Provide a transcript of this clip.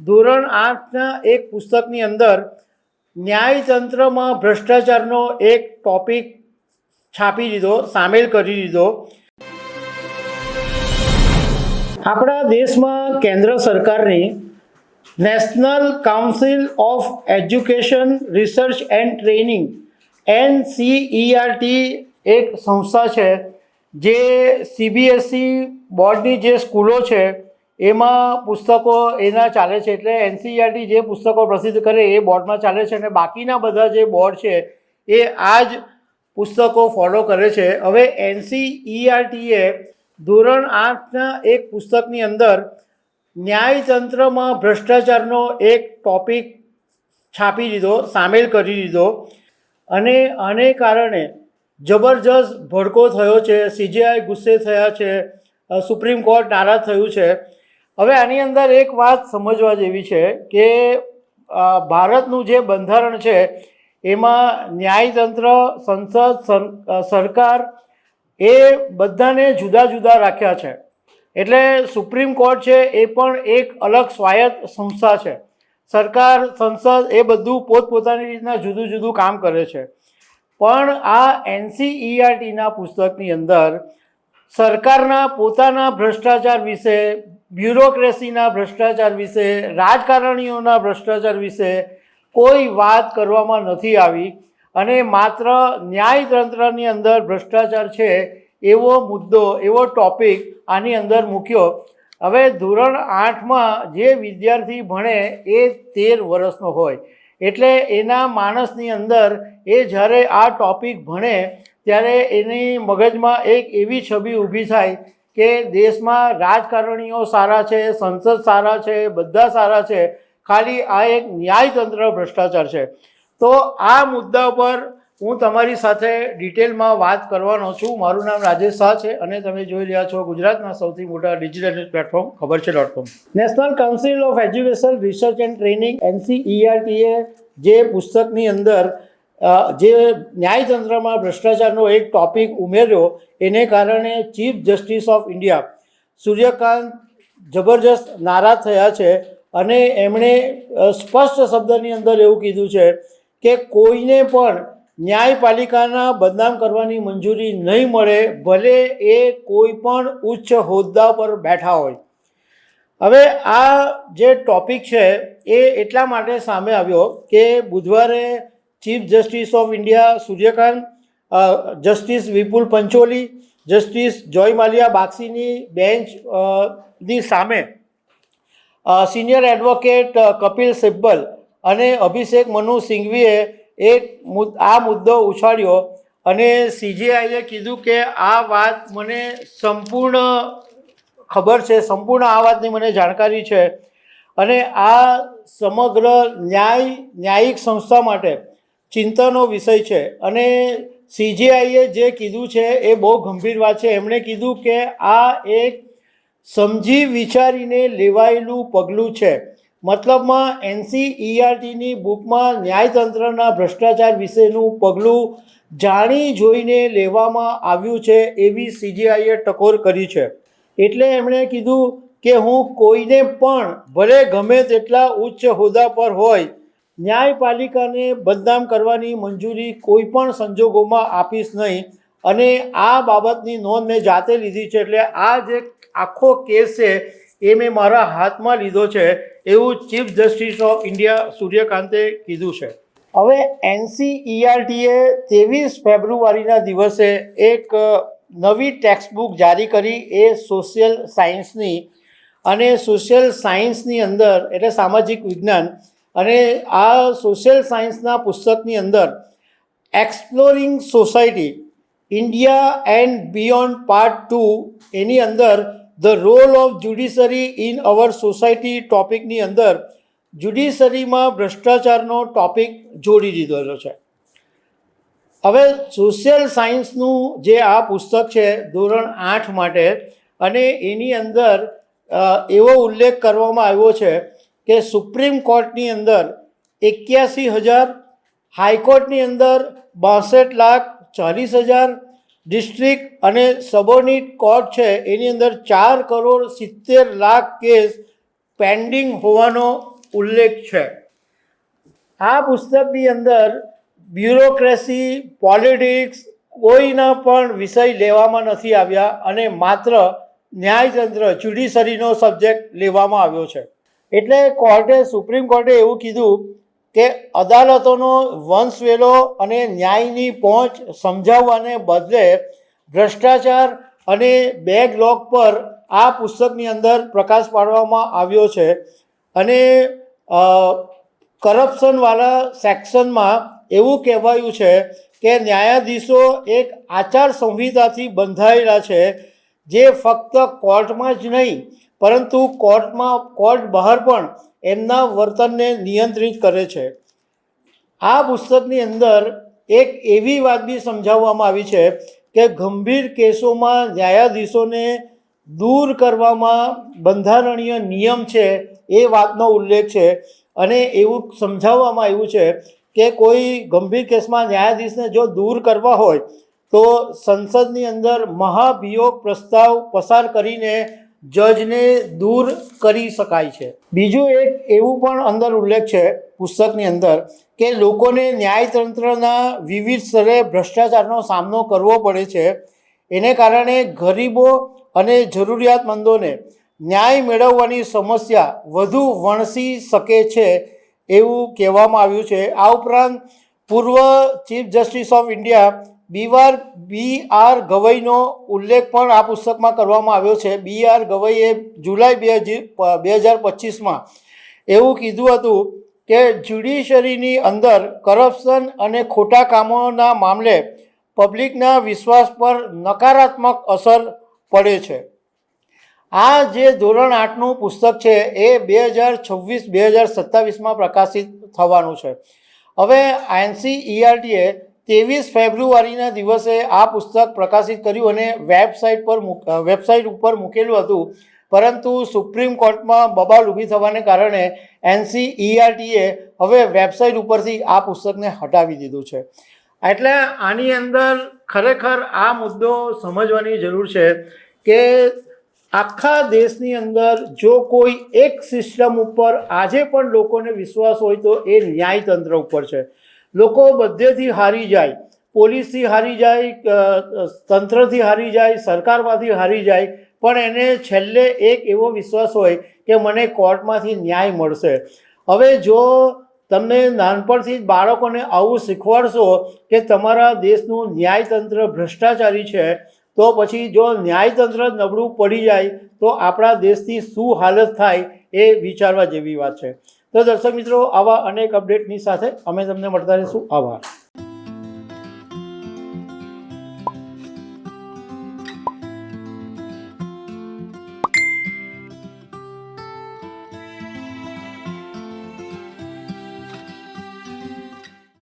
ધોરણ 8ના એક પુસ્તકની અંદર ન્યાયતંત્રમાં ભ્રષ્ટાચારનો એક ટોપિક છાપી દીધો, સામેલ કરી દીધો. આપણા દેશમાં કેન્દ્ર સરકારની national Council of Education Research and training NCERT એક સંસ્થા છે જે CBSE બોર્ડની જે સ્કૂલો છે એમાં પુસ્તકો એના ચાલે છે. એટલે NCERT જે પુસ્તકો પ્રસિદ્ધ કરે એ બોર્ડમાં ચાલે છે અને બાકીના બધા જે બોર્ડ છે એ આ જ પુસ્તકો ફોલો કરે છે. હવે NCERTએ ધોરણ 8ના એક પુસ્તકની અંદર ન્યાયતંત્રમાં ભ્રષ્ટાચારનો એક ટોપિક છાપી દીધો, સામેલ કરી દીધો અને આને કારણે જબરજસ્ત ભડકો થયો છે. CJI ગુસ્સે થયા છે, સુપ્રીમ કોર્ટ નારાજ થયું છે. હવે આની અંદર એક વાત સમજવા જેવી છે કે ભારતનું જે બંધારણ છે એમાં ન્યાયતંત્ર, સંસદ, સરકાર એ બધાને જુદા જુદા રાખ્યા છે. એટલે સુપ્રીમ કોર્ટ છે એ પણ એક અલગ સ્વાયત્ત સંસ્થા છે. સરકાર, સંસદ એ બધું પોતપોતાની રીતના જુદું જુદું કામ કરે છે. પણ આ NCERTના પુસ્તકની અંદર સરકારના પોતાના ભ્રષ્ટાચાર વિશે, બ્યુરોક્રેસીના ભ્રષ્ટાચાર વિશે, રાજકારણીઓના ભ્રષ્ટાચાર વિશે કોઈ વાત કરવામાં નથી આવી અને માત્ર ન્યાયતંત્રની અંદર ભ્રષ્ટાચાર છે એવો મુદ્દો, એવો ટોપિક આની અંદર મૂક્યો. હવે ધોરણ 8માં જે વિદ્યાર્થી ભણે એ 13 વર્ષનો હોય એટલે એના માણસની અંદર એ જ્યારે આ ટોપિક ભણે ત્યારે એની મગજમાં એક એવી છબી ઊભી થાય કે દેશમાં રાજકારણીઓ સારા છે, સંસદ સારા છે, બધા સારા છે, ખાલી આ એક ન્યાયતંત્ર ભ્રષ્ટાચાર છે. તો આ મુદ્દા પર હું તમારી સાથે ડિટેલમાં વાત કરવાનો છું. મારું નામ રાજેશ શાહ છે અને તમે જોઈ રહ્યા છો ગુજરાતના સૌથી મોટા ડિજિટલ ન્યૂઝ પ્લેટફોર્મ ખબરછે.com. National Council of Education Research and Training NCERTએ જે પુસ્તકની અંદર જે ન્યાયતંત્રમાં ભ્રષ્ટાચારનો એક ટોપિક ઉમેર્યો એને કારણે chief Justice of India Suryakant જબરજસ્ત નારાજ થયા છે અને એમણે સ્પષ્ટ શબ્દની અંદર એવું કીધું છે કે કોઈને પણ ન્યાયપાલિકાના બદનામ કરવાની મંજૂરી નહીં મળે, ભલે એ કોઈ પણ ઉચ્ચ હોદ્દા પર બેઠા હોય. હવે આ જે ટોપિક છે એ એટલા માટે સામે આવ્યો કે બુધવારે Chief Justice of India Suryakant, justice Vipul Pancholi, justice Joymalya બાગચીની બેન્ચની સામે સિનિયર એડવોકેટ કપિલ સિબ્બલ અને અભિષેક મનુ સિંઘવીએ આ મુદ્દો ઉછાળ્યો અને CJIએ કીધું કે આ વાત મને સંપૂર્ણ ખબર છે, સંપૂર્ણ આ વાતની મને જાણકારી છે અને આ સમગ્ર ન્યાયિક સંસ્થા માટે ચિંતાનો વિષય છે. અને CJIએ જે કીધું છે એ બહુ ગંભીર વાત છે. એમણે કીધું કે આ એક સમજી વિચારીને લેવાયેલું પગલું છે. મતલબમાં NCERTની બુકમાં ન્યાયતંત્રના ભ્રષ્ટાચાર વિશેનું પગલું જાણી જોઈને લેવામાં આવ્યું છે એવી CJIએ ટકોર કરી છે. એટલે એમણે કીધું કે હું કોઈને પણ ભલે ગમે તેટલા ઉચ્ચ હોદ્દા પર હોય, ન્યાયપાલિકાને બદનામ કરવાની મંજૂરી કોઈ પણ સંજોગોમાં આપીશ નહીં અને આ બાબતની નોંધ મેં જાતે લીધી છે. એટલે આ જે આખો કેસ છે એ મેં મારા હાથમાં લીધો છે એવું ચીફ જસ્ટિસ ઓફ ઇન્ડિયા સૂર્યકાંતે કીધું છે. હવે NCERTએ 23 ફેબ્રુઆરીના દિવસે એક નવી ટેક્સ્ટબુક જારી કરી એ સોશિયલ સાયન્સની. અને સોશિયલ સાયન્સની અંદર એટલે સામાજિક વિજ્ઞાન, અને આ સોશિયલ સાયન્સના પુસ્તકની અંદર exploring society India and beyond part 2 એની અંદર the role of judiciary in our society ટોપિકની અંદર જ્યુડિશરીમાં ભ્રષ્ટાચારનો ટોપિક જોડી દીધેલો છે. હવે સોશિયલ સાયન્સનું જે આ પુસ્તક છે ધોરણ 8 માટે, અને એની અંદર એવો ઉલ્લેખ કરવામાં આવ્યો છે કે સુપ્રીમ કોર્ટની અંદર 81,000, હાઈકોર્ટની અંદર 62,40,000, ડિસ્ટ્રિક્ટ અને સબોર્ડિનેટ કોર્ટ છે એની અંદર 4,70,00,000 કેસ પેન્ડિંગ હોવાનો ઉલ્લેખ છે. આ પુસ્તકની અંદર બ્યુરોક્રેસી, પોલિટિક્સ કોઈના પણ વિષય લેવામાં નથી આવ્યા અને માત્ર ન્યાયતંત્ર, જ્યુડિશરીનો સબ્જેક્ટ લેવામાં આવ્યો છે. એટલે સુપ્રીમ કોર્ટે એવું કીધું કે અદાલતોનો વંશવેલો અને ન્યાયની પહોંચ સમજાવવાને બદલે ભ્રષ્ટાચાર અને બેકલોગ પર આ પુસ્તકની અંદર પ્રકાશ પાડવામાં આવ્યો છે. અને કરપ્શનવાળા સેક્શનમાં એવું કહેવાયું છે કે ન્યાયાધીશો એક આચાર સંહિતાથી બંધાયેલા છે, જે ફક્ત કોર્ટમાં જ નહીં પરંતુ કોર્ટ બહાર પણ એમના વર્તનને નિયંત્રિત કરે છે. આ પુસ્તકની અંદર એક એવી વાત બી સમજાવવામાં આવી છે કે ગંભીર કેસોમાં ન્યાયાધીશોને દૂર કરવામાં બંધારણીય નિયમ છે એ વાતનો ઉલ્લેખ છે. અને એવું સમજાવવામાં આવ્યું છે કે કોઈ ગંભીર કેસમાં ન્યાયાધીશને જો દૂર કરવા હોય તો સંસદની અંદર મહાભિયોગ પ્રસ્તાવ પસાર કરીને જજને દૂર કરી શકાય છે. બીજું એક એવું પણ અંદર ઉલ્લેખ છે પુસ્તકની અંદર કે લોકોને ન્યાયતંત્રના વિવિધ સ્તરે ભ્રષ્ટાચારનો સામનો કરવો પડે છે. એને કારણે ગરીબો અને જરૂરિયાતમંદોને ન્યાય મેળવવાની સમસ્યા વધુ વણસી શકે છે એવું કહેવામાં આવ્યું છે. આ ઉપરાંત પૂર્વ ચીફ જસ્ટિસ ઓફ ઇન્ડિયા બી.આર. ગવઈનો ઉલ્લેખ પણ આ પુસ્તકમાં કરવામાં આવ્યો છે. બી.આર. ગવઈએ જુલાઈ 2025માં એવું કીધું હતું કે જ્યુડિશરીની અંદર કરપ્શન અને ખોટા કામોના મામલે પબ્લિકના વિશ્વાસ પર નકારાત્મક અસર પડે છે. આ જે ધોરણ 8નું પુસ્તક છે એ 2026-2027માં પ્રકાશિત થવાનું છે. હવે NCERTએ 23 ફેબ્રુઆરીના દિવસે આ પુસ્તક પ્રકાશિત કર્યું અને વેબસાઇટ ઉપર મૂકેલું હતું, પરંતુ સુપ્રીમ કોર્ટમાં બબાલ ઊભી થવાને કારણે NCERTએ હવે વેબસાઇટ ઉપરથી આ પુસ્તકને હટાવી દીધું છે. એટલે આની અંદર ખરેખર આ મુદ્દો સમજવાની જરૂર છે કે આખા દેશની અંદર જો કોઈ એક સિસ્ટમ ઉપર આજે પણ લોકોને વિશ્વાસ હોય તો એ ન્યાયતંત્ર ઉપર છે. લોકો બધેથી હારી જાય, પોલીસથી હારી જાય, તંત્રથી હારી જાય, સરકારમાંથી હારી જાય, પણ એને છેલ્લે એક એવો વિશ્વાસ હોય કે મને કોર્ટમાંથી ન્યાય મળશે. હવે જો તમે નાનપણથી જ બાળકોને આવું શીખવાડશો કે તમારા દેશનું ન્યાયતંત્ર ભ્રષ્ટાચારી છે, તો પછી જો ન્યાયતંત્ર નબળું પડી જાય તો આપણા દેશની શું હાલત થાય એ વિચારવા જેવી વાત છે. તો દર્શક મિત્રો, આવા અનેક અપડેટની સાથે અમે તમને મળતા રહીશું. આભાર.